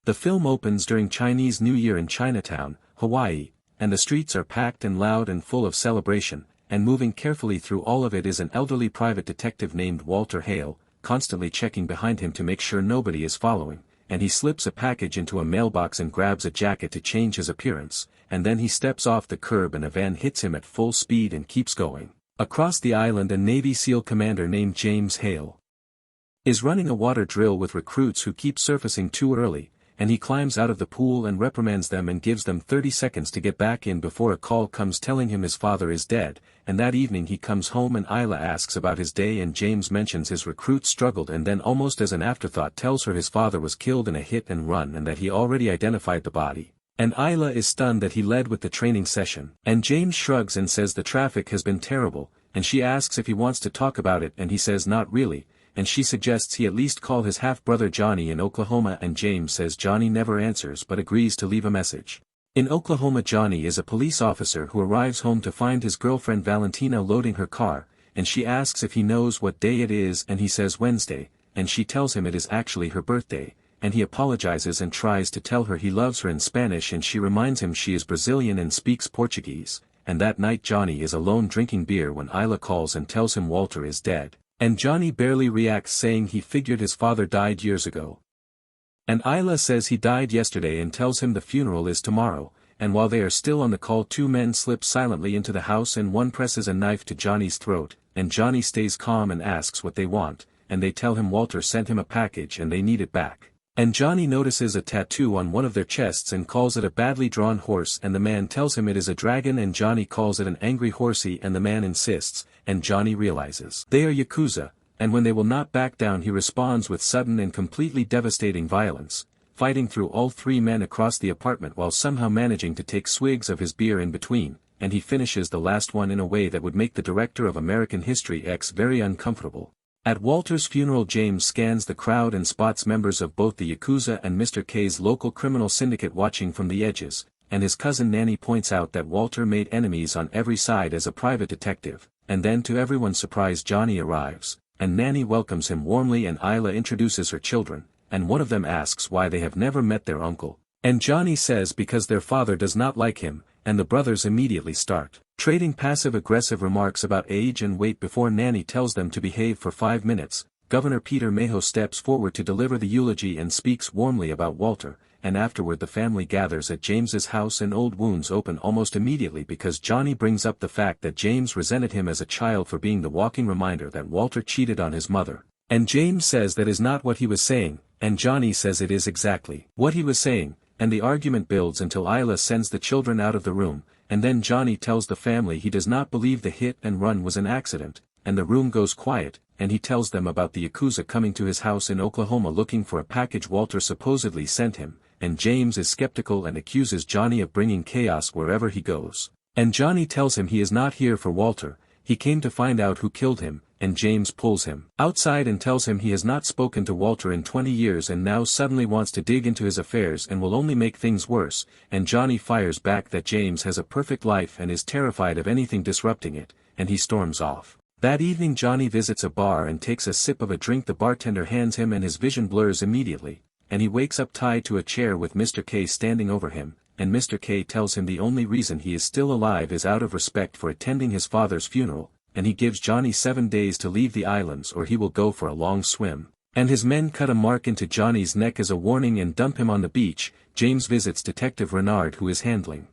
The film opens during Chinese New Year in Chinatown, Hawaii, and the streets are packed and loud and full of celebration, and moving carefully through all of it is an elderly private detective named Walter Hale, constantly checking behind him to make sure nobody is following, and he slips a package into a mailbox and grabs a jacket to change his appearance, and then he steps off the curb and a van hits him at full speed and keeps going. Across the island, a Navy SEAL commander named James Hale is running a water drill with recruits who keep surfacing too early, and he climbs out of the pool and reprimands them and gives them 30 seconds to get back in before a call comes telling him his father is dead, and that evening he comes home and Isla asks about his day and James mentions his recruits struggled and then almost as an afterthought tells her his father was killed in a hit and run and that he already identified the body. And Isla is stunned that he led with the training session, and James shrugs and says the traffic has been terrible, and she asks if he wants to talk about it and he says not really, and she suggests he at least call his half-brother Johnny in Oklahoma and James says Johnny never answers but agrees to leave a message. In Oklahoma, Johnny is a police officer who arrives home to find his girlfriend Valentina loading her car, and she asks if he knows what day it is and he says Wednesday, and she tells him it is actually her birthday, and he apologizes and tries to tell her he loves her in Spanish and she reminds him she is Brazilian and speaks Portuguese, and that night Johnny is alone drinking beer when Isla calls and tells him Walter is dead. And Johnny barely reacts saying he figured his father died years ago. And Isla says he died yesterday and tells him the funeral is tomorrow, and while they are still on the call two men slip silently into the house and one presses a knife to Johnny's throat, and Johnny stays calm and asks what they want, and they tell him Walter sent him a package and they need it back. And Johnny notices a tattoo on one of their chests and calls it a badly drawn horse and the man tells him it is a dragon and Johnny calls it an angry horsey and the man insists, and Johnny realizes they are Yakuza, and when they will not back down he responds with sudden and completely devastating violence, fighting through all three men across the apartment while somehow managing to take swigs of his beer in between, and he finishes the last one in a way that would make the director of American History X very uncomfortable. At Walter's funeral, James scans the crowd and spots members of both the Yakuza and Mr. K's local criminal syndicate watching from the edges, and his cousin Nanny points out that Walter made enemies on every side as a private detective, and then to everyone's surprise Johnny arrives, and Nanny welcomes him warmly and Isla introduces her children, and one of them asks why they have never met their uncle, and Johnny says because their father does not like him, and the brothers immediately start trading passive-aggressive remarks about age and weight before Nanny tells them to behave for 5 minutes. Governor Peter Mayhew steps forward to deliver the eulogy and speaks warmly about Walter, and afterward the family gathers at James's house and old wounds open almost immediately because Johnny brings up the fact that James resented him as a child for being the walking reminder that Walter cheated on his mother, and James says that is not what he was saying, and Johnny says it is exactly what he was saying, and the argument builds until Isla sends the children out of the room, and then Johnny tells the family he does not believe the hit and run was an accident, and the room goes quiet, and he tells them about the Yakuza coming to his house in Oklahoma looking for a package Walter supposedly sent him, and James is skeptical and accuses Johnny of bringing chaos wherever he goes. And Johnny tells him he is not here for Walter, he came to find out who killed him, and James pulls him outside and tells him he has not spoken to Walter in 20 years and now suddenly wants to dig into his affairs and will only make things worse, and Johnny fires back that James has a perfect life and is terrified of anything disrupting it, and he storms off. That evening Johnny visits a bar and takes a sip of a drink the bartender hands him and his vision blurs immediately, and he wakes up tied to a chair with Mr. K standing over him, and Mr. K tells him the only reason he is still alive is out of respect for attending his father's funeral, and he gives Johnny 7 days to leave the islands or he will go for a long swim, and his men cut a mark into Johnny's neck as a warning and dump him on the beach. James visits Detective Renard who is handling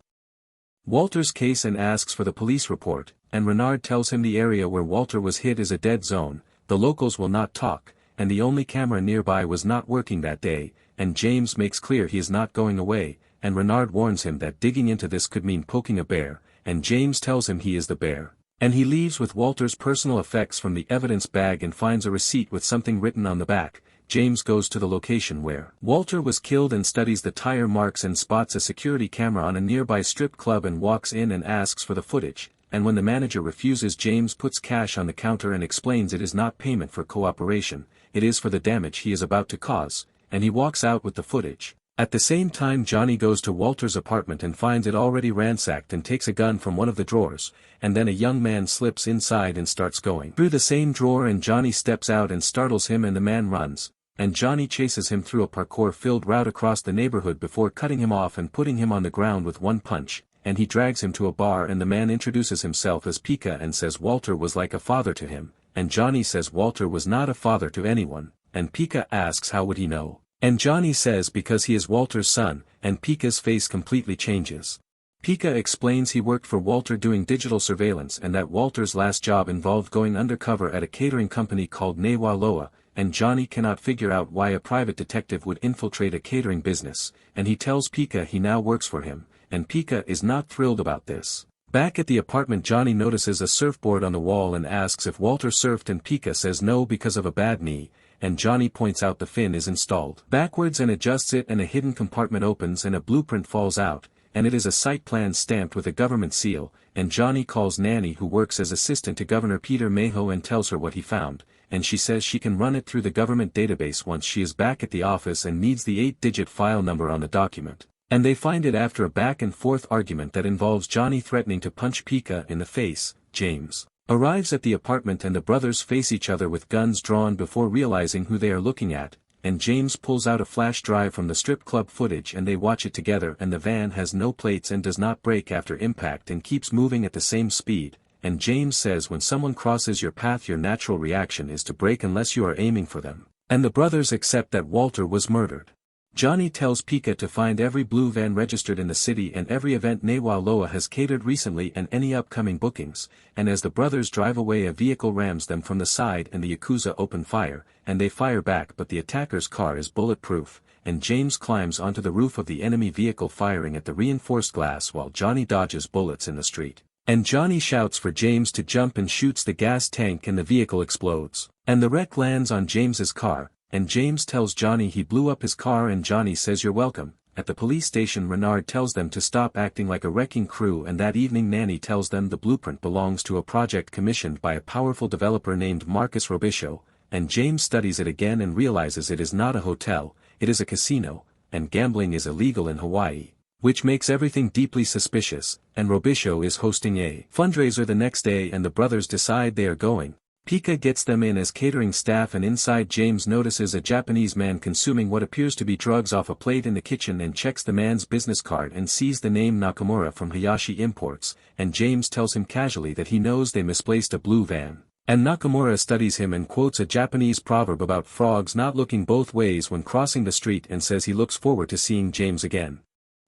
Walter's case and asks for the police report, and Renard tells him the area where Walter was hit is a dead zone, the locals will not talk, and the only camera nearby was not working that day, and James makes clear he is not going away, and Renard warns him that digging into this could mean poking a bear, and James tells him he is the bear. And he leaves with Walter's personal effects from the evidence bag and finds a receipt with something written on the back. James goes to the location where Walter was killed and studies the tire marks and spots a security camera on a nearby strip club and walks in and asks for the footage, and when the manager refuses James puts cash on the counter and explains it is not payment for cooperation, it is for the damage he is about to cause, and he walks out with the footage. At the same time Johnny goes to Walter's apartment and finds it already ransacked and takes a gun from one of the drawers, and then a young man slips inside and starts going through the same drawer and Johnny steps out and startles him and the man runs, and Johnny chases him through a parkour-filled route across the neighborhood before cutting him off and putting him on the ground with one punch, and he drags him to a bar and the man introduces himself as Pika and says Walter was like a father to him, and Johnny says Walter was not a father to anyone, and Pika asks how would he know, and Johnny says because he is Walter's son, and Pika's face completely changes. Pika explains he worked for Walter doing digital surveillance and that Walter's last job involved going undercover at a catering company called Newa Loa, and Johnny cannot figure out why a private detective would infiltrate a catering business, and he tells Pika he now works for him, and Pika is not thrilled about this. Back at the apartment, Johnny notices a surfboard on the wall and asks if Walter surfed, and Pika says no because of a bad knee, and Johnny points out the fin is installed backwards and adjusts it, and a hidden compartment opens and a blueprint falls out, and it is a site plan stamped with a government seal, and Johnny calls Nanny who works as assistant to Governor Peter Mayhew and tells her what he found, and she says she can run it through the government database once she is back at the office and needs the 8-digit file number on the document. And they find it after a back-and-forth argument that involves Johnny threatening to punch Pika in the face. James arrives at the apartment and the brothers face each other with guns drawn before realizing who they are looking at, and James pulls out a flash drive from the strip club footage and they watch it together, and the van has no plates and does not brake after impact and keeps moving at the same speed, and James says when someone crosses your path your natural reaction is to brake unless you are aiming for them, and the brothers accept that Walter was murdered. Johnny tells Pika to find every blue van registered in the city and every event Newa Loa has catered recently and any upcoming bookings, and as the brothers drive away a vehicle rams them from the side and the Yakuza open fire, and they fire back but the attacker's car is bulletproof, and James climbs onto the roof of the enemy vehicle firing at the reinforced glass while Johnny dodges bullets in the street. And Johnny shouts for James to jump and shoots the gas tank and the vehicle explodes, and the wreck lands on James's car. And James tells Johnny he blew up his car and Johnny says you're welcome. At the police station Renard tells them to stop acting like a wrecking crew, and that evening Nanny tells them the blueprint belongs to a project commissioned by a powerful developer named Marcus Robisho, and James studies it again and realizes it is not a hotel, it is a casino, and gambling is illegal in Hawaii, which makes everything deeply suspicious, and Robisho is hosting a fundraiser the next day and the brothers decide they are going. Pika gets them in as catering staff, and inside James notices a Japanese man consuming what appears to be drugs off a plate in the kitchen and checks the man's business card and sees the name Nakamura from Hayashi Imports, and James tells him casually that he knows they misplaced a blue van. And Nakamura studies him and quotes a Japanese proverb about frogs not looking both ways when crossing the street and says he looks forward to seeing James again.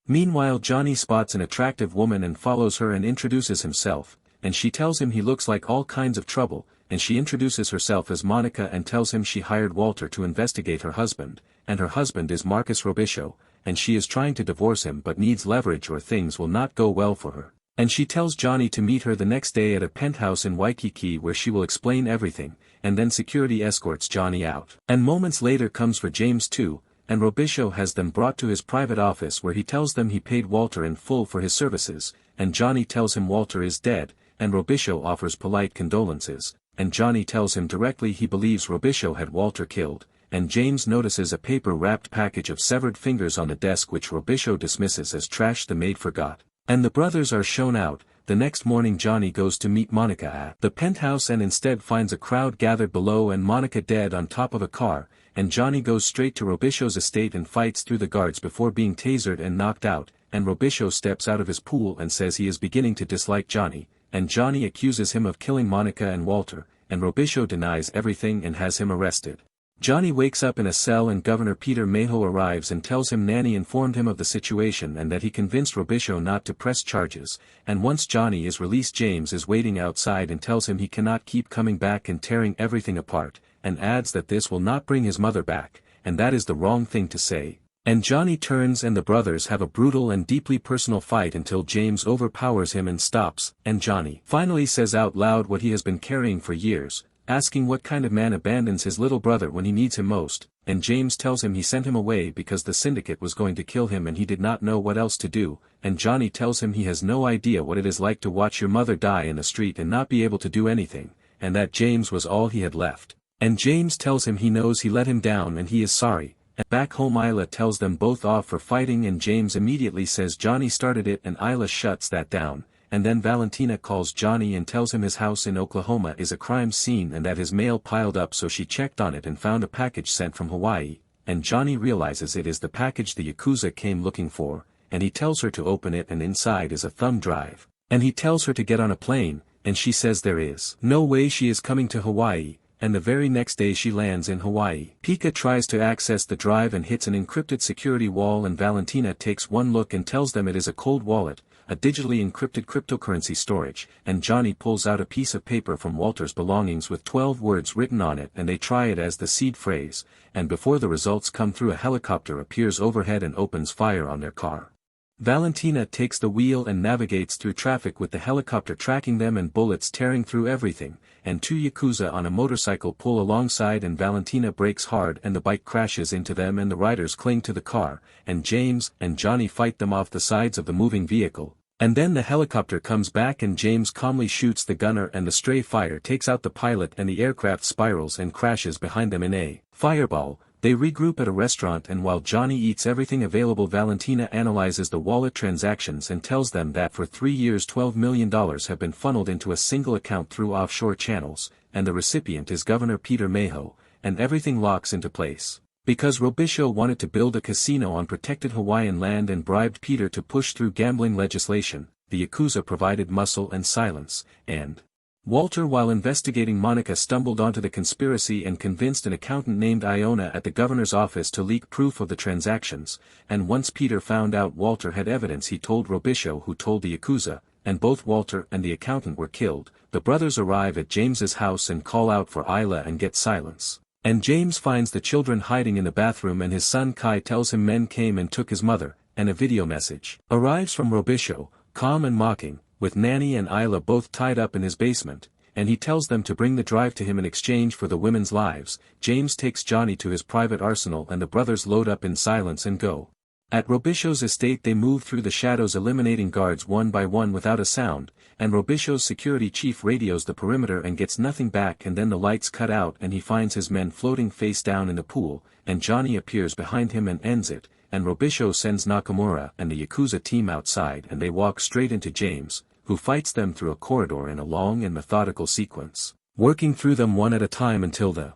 Meanwhile Johnny spots an attractive woman and follows her and introduces himself, and she tells him he looks like all kinds of trouble, and she introduces herself as Monica and tells him she hired Walter to investigate her husband, and her husband is Marcus Robisho, and she is trying to divorce him but needs leverage or things will not go well for her. And she tells Johnny to meet her the next day at a penthouse in Waikiki where she will explain everything, and then security escorts Johnny out. And moments later comes for James too, and Robisho has them brought to his private office where he tells them he paid Walter in full for his services, and Johnny tells him Walter is dead, and Robisho offers polite condolences, and Johnny tells him directly he believes Robisho had Walter killed, and James notices a paper-wrapped package of severed fingers on the desk which Robisho dismisses as trash the maid forgot, and the brothers are shown out. The next morning Johnny goes to meet Monica at the penthouse and instead finds a crowd gathered below and Monica dead on top of a car, and Johnny goes straight to Robisho's estate and fights through the guards before being tasered and knocked out, and Robisho steps out of his pool and says he is beginning to dislike Johnny, and Johnny accuses him of killing Monica and Walter, and Robisho denies everything and has him arrested. Johnny wakes up in a cell and Governor Peter Mayhew arrives and tells him Nanny informed him of the situation and that he convinced Robisho not to press charges, and once Johnny is released James is waiting outside and tells him he cannot keep coming back and tearing everything apart, and adds that this will not bring his mother back, and that is the wrong thing to say. And Johnny turns and the brothers have a brutal and deeply personal fight until James overpowers him and stops, and Johnny finally says out loud what he has been carrying for years, asking what kind of man abandons his little brother when he needs him most, and James tells him he sent him away because the syndicate was going to kill him and he did not know what else to do, and Johnny tells him he has no idea what it is like to watch your mother die in the street and not be able to do anything, and that James was all he had left. And James tells him he knows he let him down and he is sorry. And back home Isla tells them both off for fighting and James immediately says Johnny started it and Isla shuts that down, and then Valentina calls Johnny and tells him his house in Oklahoma is a crime scene and that his mail piled up, so she checked on it and found a package sent from Hawaii, and Johnny realizes it is the package the Yakuza came looking for, and he tells her to open it, and inside is a thumb drive, and he tells her to get on a plane, and she says there is no way she is coming to Hawaii, and the very next day she lands in Hawaii. Pika tries to access the drive and hits an encrypted security wall, and Valentina takes one look and tells them it is a cold wallet, a digitally encrypted cryptocurrency storage, and Johnny pulls out a piece of paper from Walter's belongings with 12 words written on it, and they try it as the seed phrase, and before the results come through, a helicopter appears overhead and opens fire on their car. Valentina takes the wheel and navigates through traffic with the helicopter tracking them and bullets tearing through everything, and two Yakuza on a motorcycle pull alongside, and Valentina brakes hard and the bike crashes into them and the riders cling to the car, and James and Johnny fight them off the sides of the moving vehicle, and then the helicopter comes back and James calmly shoots the gunner and the stray fire takes out the pilot and the aircraft spirals and crashes behind them in a fireball. They regroup at a restaurant, and while Johnny eats everything available, Valentina analyzes the wallet transactions and tells them that for 3 years $12 million have been funneled into a single account through offshore channels, and the recipient is Governor Peter Mayhew, and everything locks into place. Because Robisho wanted to build a casino on protected Hawaiian land and bribed Peter to push through gambling legislation, the Yakuza provided muscle and silence, and Walter, while investigating Monica, stumbled onto the conspiracy and convinced an accountant named Iona at the governor's office to leak proof of the transactions, and once Peter found out Walter had evidence, he told Robisho, who told the Yakuza, and both Walter and the accountant were killed. The brothers arrive at James's house and call out for Isla and get silence. And James finds the children hiding in the bathroom, and his son Kai tells him men came and took his mother, and a video message arrives from Robisho, calm and mocking, with Nanny and Isla both tied up in his basement, and he tells them to bring the drive to him in exchange for the women's lives. James takes Johnny to his private arsenal and the brothers load up in silence and go. At Robisho's estate they move through the shadows, eliminating guards one by one without a sound, and Robisho's security chief radios the perimeter and gets nothing back, and then the lights cut out and he finds his men floating face down in the pool, and Johnny appears behind him and ends it, and Robisho sends Nakamura and the Yakuza team outside, and they walk straight into James, who fights them through a corridor in a long and methodical sequence, working through them one at a time until the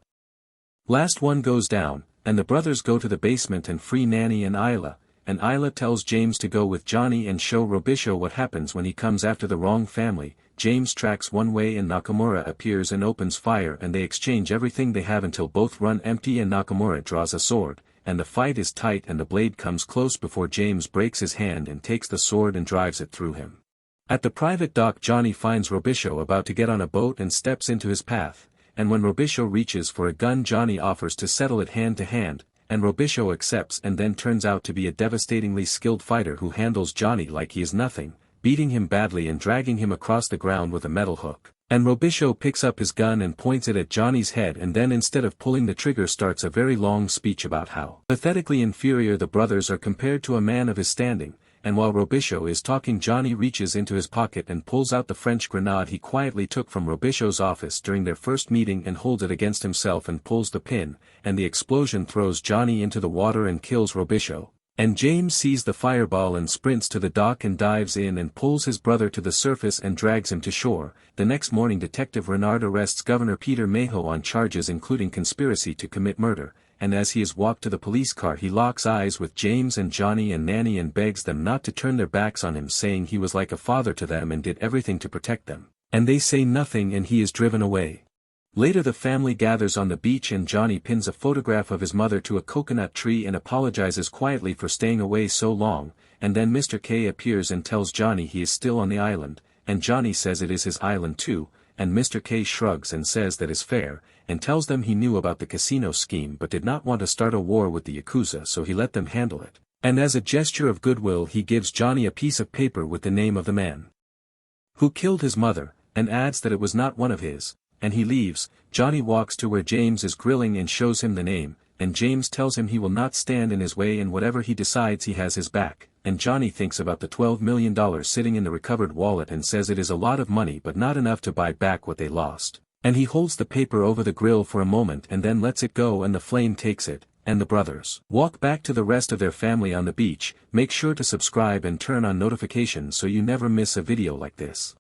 last one goes down, and the brothers go to the basement and free Nanny and Isla, and Isla tells James to go with Johnny and show Robisho what happens when he comes after the wrong family. James tracks one way and Nakamura appears and opens fire, and they exchange everything they have until both run empty and Nakamura draws a sword, and the fight is tight and the blade comes close before James breaks his hand and takes the sword and drives it through him. At the private dock Johnny finds Robisho about to get on a boat and steps into his path, and when Robisho reaches for a gun Johnny offers to settle it hand to hand, and Robisho accepts and then turns out to be a devastatingly skilled fighter who handles Johnny like he is nothing, beating him badly and dragging him across the ground with a metal hook. And Robisho picks up his gun and points it at Johnny's head, and then instead of pulling the trigger starts a very long speech about how pathetically inferior the brothers are compared to a man of his standing. And while Robisho is talking, Johnny reaches into his pocket and pulls out the French grenade he quietly took from Robisho's office during their first meeting and holds it against himself and pulls the pin, and the explosion throws Johnny into the water and kills Robisho. And James sees the fireball and sprints to the dock and dives in and pulls his brother to the surface and drags him to shore. The next morning Detective Renard arrests Governor Peter Mayhew on charges including conspiracy to commit murder, and as he is walked to the police car he locks eyes with James and Johnny and Nanny and begs them not to turn their backs on him, saying he was like a father to them and did everything to protect them. And they say nothing and he is driven away. Later the family gathers on the beach and Johnny pins a photograph of his mother to a coconut tree and apologizes quietly for staying away so long, and then Mr. K appears and tells Johnny he is still on the island, and Johnny says it is his island too, and Mr. K shrugs and says that is fair, and tells them he knew about the casino scheme but did not want to start a war with the Yakuza, so he let them handle it. And as a gesture of goodwill he gives Johnny a piece of paper with the name of the man who killed his mother, and adds that it was not one of his, and he leaves. Johnny walks to where James is grilling and shows him the name, and James tells him he will not stand in his way and whatever he decides he has his back, and Johnny thinks about the $12 million sitting in the recovered wallet and says it is a lot of money but not enough to buy back what they lost. And he holds the paper over the grill for a moment and then lets it go and the flame takes it, and the brothers walk back to the rest of their family on the beach. Make sure to subscribe and turn on notifications so you never miss a video like this.